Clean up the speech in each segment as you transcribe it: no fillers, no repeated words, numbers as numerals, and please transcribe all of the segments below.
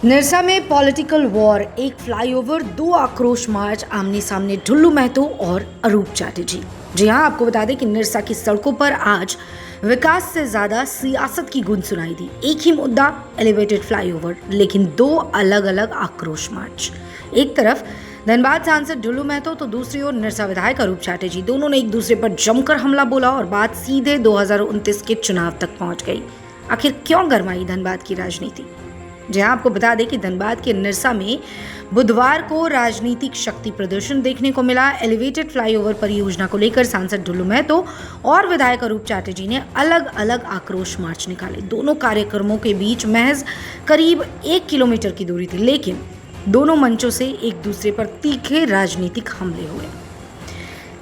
निरसा में political war, एक flyover, दो आक्रोश मार्च, आमने सामने ढुल्लू महतो और अरूप चैटर्जी। जी हाँ, आपको बता दें कि निरसा की सड़कों पर आज विकास से ज्यादा सियासत की गूंज सुनाई दी। एक ही मुद्दा, एलिवेटेड फ्लाईओवर, लेकिन दो अलग अलग आक्रोश मार्च। एक तरफ धनबाद सांसद ढुल्लू महतो तो दूसरी ओर निरसा विधायक अरूप चैटर्जी। दोनों ने एक दूसरे पर जमकर हमला बोला और बात सीधे 2029 के चुनाव तक पहुंच गई। आखिर क्यों गरमाई धनबाद की राजनीति? जहां आपको बता दें कि धनबाद के निरसा में बुधवार को राजनीतिक शक्ति प्रदर्शन देखने को मिला। एलिवेटेड फ्लाईओवर परियोजना को लेकर सांसद ढुल्लू महतो और विधायक अरूप चैटर्जी ने अलग अलग आक्रोश मार्च निकाले। दोनों कार्यक्रमों के बीच महज करीब 1 किलोमीटर की दूरी थी, लेकिन दोनों मंचों से एक दूसरे पर तीखे राजनीतिक हमले हुए।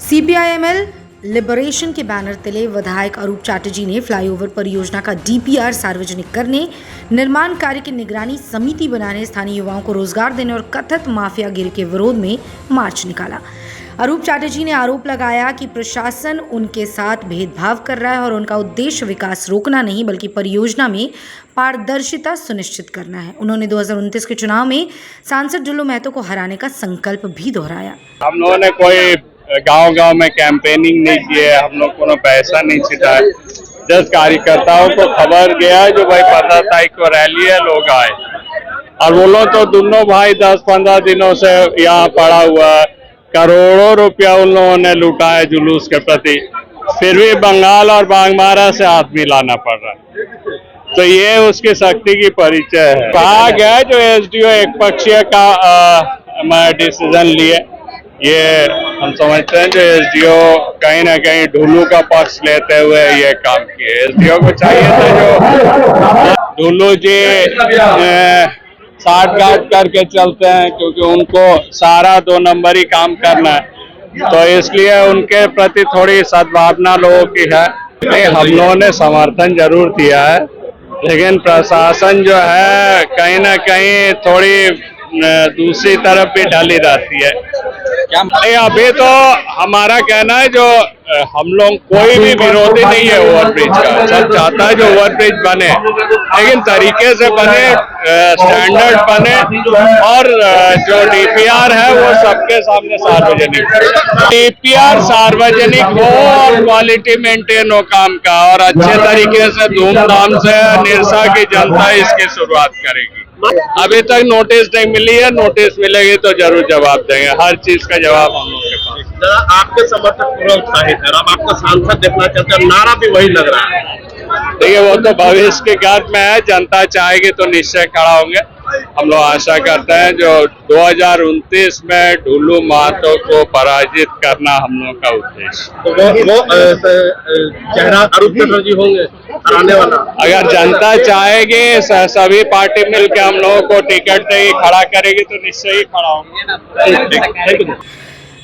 सीपीआईएमएल लिबरेशन के बैनर तले विधायक अरूप चैटर्जी ने फ्लाईओवर परियोजना का डीपीआर सार्वजनिक करने, निर्माण कार्य की निगरानी समिति बनाने, स्थानीय युवाओं को रोजगार देने और कथित माफियागिरी के विरोध में मार्च निकाला। अरूप चैटर्जी ने आरोप लगाया कि प्रशासन उनके साथ भेदभाव कर रहा है और उनका उद्देश्य विकास रोकना नहीं बल्कि परियोजना में पारदर्शिता सुनिश्चित करना है। उन्होंने 2029 के चुनाव में सांसद ढुल्लू महतो को हराने का संकल्प भी दोहराया। हम लोगों ने कोई गांव-गांव में कैंपेनिंग नहीं की है, हम लोग को पैसा नहीं सीधा है। जस्ट कार्यकर्ताओं को खबर गया जो भाई 15 तारीख को रैली है, लोग आए। और वो लोग तो दोनों भाई 10-15 दिनों से यहाँ पड़ा हुआ है। करोड़ों रुपया उन लोगों ने लूटा है जुलूस के प्रति, फिर भी बंगाल और बागमारा से हाथ मिलाना पड़ रहा है। तो ये उसकी शक्ति की परिचय है। कहा गया जो एसडीओ एक पक्षीय का डिसीजन लिए, ये हम समझते हैं जो एसडीओ कहीं ना कहीं ढुल्लू का पक्ष लेते हुए ये काम किए। एसडीओ को चाहिए था जो ढुल्लू जी साठ गांठ करके चलते हैं, क्योंकि उनको सारा 2 नंबर ही काम करना है, तो इसलिए उनके प्रति थोड़ी सद्भावना लोगों की है। हम लोगों ने समर्थन जरूर दिया है, लेकिन प्रशासन जो है कहीं ना कहीं थोड़ी दूसरी तरफ भी ढली रहती है। नहीं, अभी तो हमारा कहना है जो हम लोग कोई भी विरोधी नहीं है ओवरब्रिज का। सब चाहता है जो ओवरब्रिज बने, लेकिन तरीके से बने, स्टैंडर्ड बने और जो डीपीआर है वो सबके सामने सार्वजनिक। डीपीआर सार्वजनिक हो और क्वालिटी मेंटेन हो काम का, और अच्छे तरीके से धूमधाम से निरसा की जनता इसकी शुरुआत करेगी। अभी तक नोटिस नहीं मिली है, नोटिस मिलेगी तो जरूर जवाब देंगे। हर चीज का जवाब हम लोग के पास। आपके समर्थक पूरा उत्साहित है, अब आपका सांसद देखना चाहते हैं, नारा भी वही लग रहा है। देखिए, वो तो भविष्य के गर्भ में है, जनता चाहेगी तो निश्चय खड़ा होंगे। हम लोग आशा करते हैं जो 2029 में ढुल्लू महतो को पराजित करना हम लोग का उद्देश्य। तो वो चेहरा अरूप चैटर्जी होंगे हराने वाला। अगर जनता चाहेगी, सभी पार्टी मिलकर हम लोगों को टिकट देगी, खड़ा करेगी तो निश्चय ही खड़ा होंगे।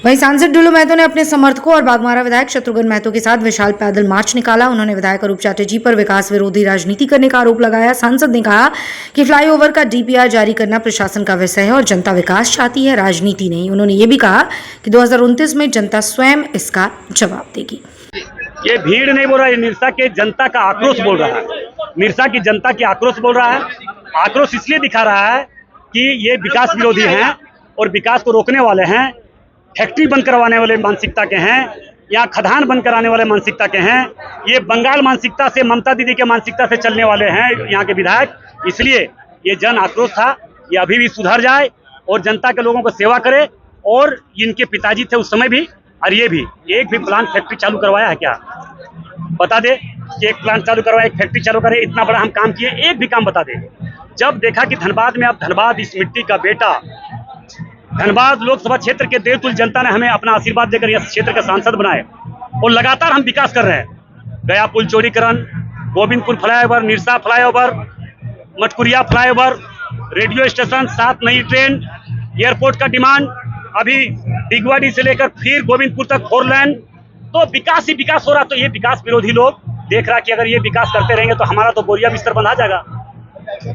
वहीं सांसद ढुल्लू महतो ने अपने समर्थकों और बागमारा विधायक शत्रुघ्न महतो के साथ विशाल पैदल मार्च निकाला। उन्होंने विधायक अरूप चैटर्जी पर विकास विरोधी राजनीति करने का आरोप लगाया। सांसद ने कहा कि फ्लाईओवर का डीपीआर जारी करना प्रशासन का विषय है और जनता विकास चाहती है, राजनीति नहीं। उन्होंने ये भी कहा कि 2029 में जनता स्वयं इसका जवाब देगी। ये भीड़ नहीं बोल रहा है, निरसा के जनता का आक्रोश बोल रहा है। निरसा की जनता की आक्रोश बोल रहा है। आक्रोश इसलिए दिखा रहा है कि ये विकास विरोधी हैं और विकास को रोकने वाले हैं, फैक्ट्री बंद करवाने वाले मानसिकता के हैं, यहाँ खदान बंद कराने वाले मानसिकता के हैं। ये बंगाल मानसिकता से, ममता दीदी के मानसिकता से चलने वाले हैं यहाँ के विधायक। इसलिए ये जन आक्रोश था, ये अभी भी सुधर जाए और जनता के लोगों को सेवा करे। और इनके पिताजी थे उस समय भी, और ये भी एक भी प्लांट फैक्ट्री चालू करवाया है क्या? बता दे कि एक प्लांट चालू करवाया, एक फैक्ट्री चालू करे, इतना बड़ा हम काम किए, एक भी काम बता दे। जब देखा कि धनबाद में, अब धनबाद इस मिट्टी का बेटा, धनबाद लोकसभा क्षेत्र के देवतुल्य जनता ने हमें अपना आशीर्वाद देकर इस क्षेत्र का सांसद बनाए और लगातार हम विकास कर रहे हैं। गया पुल चौड़ीकरण, Govindpur flyover, Nirsa flyover, Matkuria flyover, radio station, 7 नई ट्रेन, एयरपोर्ट का डिमांड, अभी डिगवाड़ी से लेकर फिर गोविंदपुर तक 4 लेन। तो विकास ही विकास हो रहा। तो ये विकास विरोधी लोग देख रहा कि अगर ये विकास करते रहेंगे तो हमारा तो बोरिया बिस्तर बंधा जाएगा,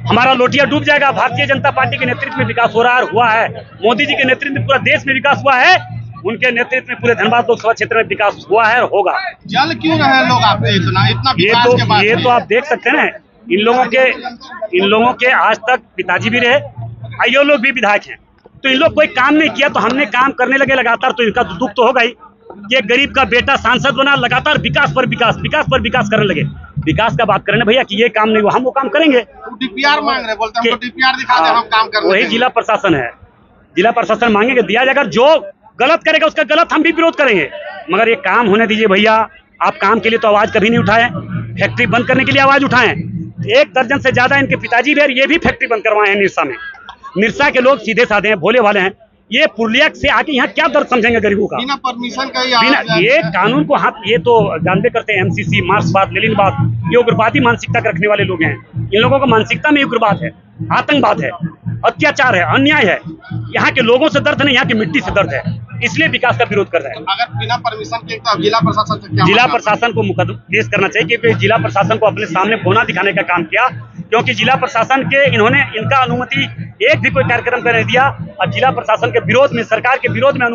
हमारा लोटिया डूब जाएगा। भारतीय जनता पार्टी के नेतृत्व में विकास हो रहा है, हुआ है। मोदी जी के नेतृत्व में पूरा देश में विकास हुआ है, उनके नेतृत्व में पूरे धनबाद लोकसभा क्षेत्र में विकास हुआ है और होगा। जल क्यों रहे लोग आपसे इतना विकास के बाद? ये तो आप देख सकते हैं ना, इन लोगों के आज तक पिताजी भी रहे और ये लोग भी विधायक हैं, तो इन लोग कोई काम नहीं किया तो हमने काम करने लगे लगातार, तो इनका दुख तो होगा ही कि एक गरीब का बेटा सांसद बना, लगातार विकास पर विकास करने लगे। विकास का बात करें ना भैया कि ये काम नहीं हुआ, हम वो काम करेंगे। डीपीआर मांग रहे, बोलते हैं हमको डीपीआर दिखा दे, हम काम कर वही जिला प्रशासन है, जिला प्रशासन मांगेगा दिया जाएगा, जो गलत करेगा उसका गलत हम भी विरोध करेंगे, मगर ये काम होने दीजिए भैया। आप काम के लिए तो आवाज कभी नहीं उठाए, फैक्ट्री बंद करने के लिए आवाज उठाएं। 1 दर्जन से ज्यादा इनके पिताजी भी, ये भी फैक्ट्री बंद करवाए हैं निरसा में। निरसा के लोग सीधे साधे हैं, भोले वाले हैं, ये पुरलिया से आके यहाँ क्या दर्द समझेंगे गरीबों का? बिना परमिशन का बिना ये कानून को हाथ, ये तो जानते करते हैं एमसीसी, मार्क्सवाद, लेनिनवाद, ये उग्रवादी मानसिकता के रखने वाले लोग हैं। इन लोगों का मानसिकता में उग्रवाद है, आतंकवाद है, अत्याचार है, अन्याय है। यहाँ के लोगों से दर्द नहीं, यहाँ की मिट्टी से दर्द है, इसलिए विकास का विरोध कर रहे हैं। अगर बिना परमिशन के तो जिला प्रशासन से क्या जिला प्रशासन को केस करना चाहिए, क्योंकि जिला प्रशासन को अपने सामने बोना दिखाने का काम किया, क्योंकि जिला प्रशासन के इनका अनुमति एक भी कोई कार्यक्रम का नहीं दिया। अब जिला प्रशासन के विरोध में, सरकार के विरोध में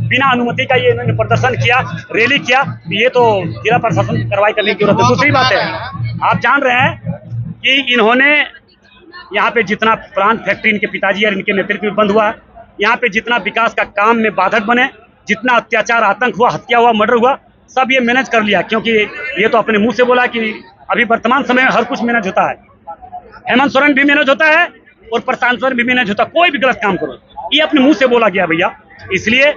बिना अनुमति का ये इन्होंने प्रदर्शन किया, रैली किया, ये तो जिला प्रशासन की कार्रवाई करने की जरूरत है। दूसरी बात है, आप जान रहे हैं कि इन्होंने यहाँ पे जितना प्रांत फैक्ट्री इनके पिताजी और इनके नेतृत्व में बंद हुआ, यहाँ पे जितना विकास का काम में बाधक बने, जितना अत्याचार, आतंक हुआ, हत्या हुआ, मर्डर हुआ, सब ये मैनेज कर लिया, क्योंकि ये तो अपने मुंह से बोला कि अभी वर्तमान समय में हर कुछ मैनेज होता है। हेमंत सोरेन भी मैनेज होता है और प्रशांत सोरेन भी मैनेज होता है, कोई भी गलत काम करो, ये अपने मुंह से बोला गया भैया। इसलिए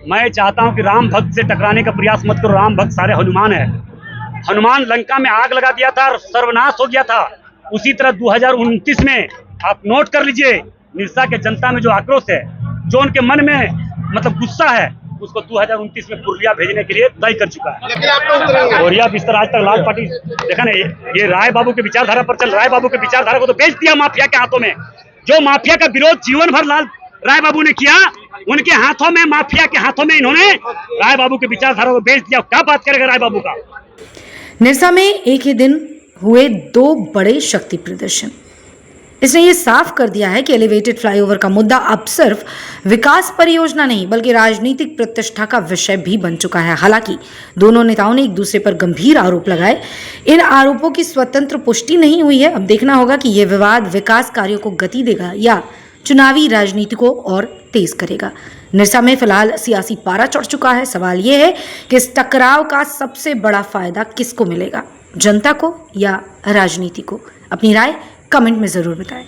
मैं चाहता हूं कि राम भक्त से टकराने का प्रयास मत करो। राम भक्त सारे हनुमान है। हनुमान लंका में आग लगा दिया था और सर्वनाश हो गया था। उसी तरह 2029 में आप नोट कर लीजिए, निरसा के जनता में जो आक्रोश है, जो उनके मन में मतलब गुस्सा है, उसको 2029 में पुरलिया भेजने के लिए तय कर चुका है। लेकिन आप लोग उतरेंगे। बोरिया बिस्तर आज तक लाल पार्टी देखा ना, ये राय बाबू के विचारधारा पर चल, राय बाबू के विचारधारा को तो बेच दिया माफिया के हाथों में। जो माफिया का विरोध जीवन भर राय बाबू ने किया, उनके हाथों में, माफिया के हाथों में इन्होंने राय बाबू के विचारधारा को बेच दिया। क्या बात करेगा राय बाबू का? निरसा में एक ही दिन हुए 2 बड़े शक्ति प्रदर्शन। इसने ये साफ कर दिया है कि एलिवेटेड फ्लाईओवर का मुद्दा अब सिर्फ विकास परियोजना नहीं बल्कि राजनीतिक प्रतिष्ठा का विषय भी बन चुका है। हालांकि दोनों नेताओं ने एक दूसरे पर गंभीर आरोप लगाए। इन आरोपों की स्वतंत्र पुष्टि नहीं हुई है। अब देखना होगा कि यह विवाद विकास कार्यों को गति देगा या चुनावी राजनीति को और तेज करेगा। निरसा में फिलहाल सियासी पारा चढ़ चुका है। सवाल यह है कि इस टकराव का सबसे बड़ा फायदा किसको मिलेगा, जनता को या राजनीति को? अपनी राय कमेंट में जरूर बताएं।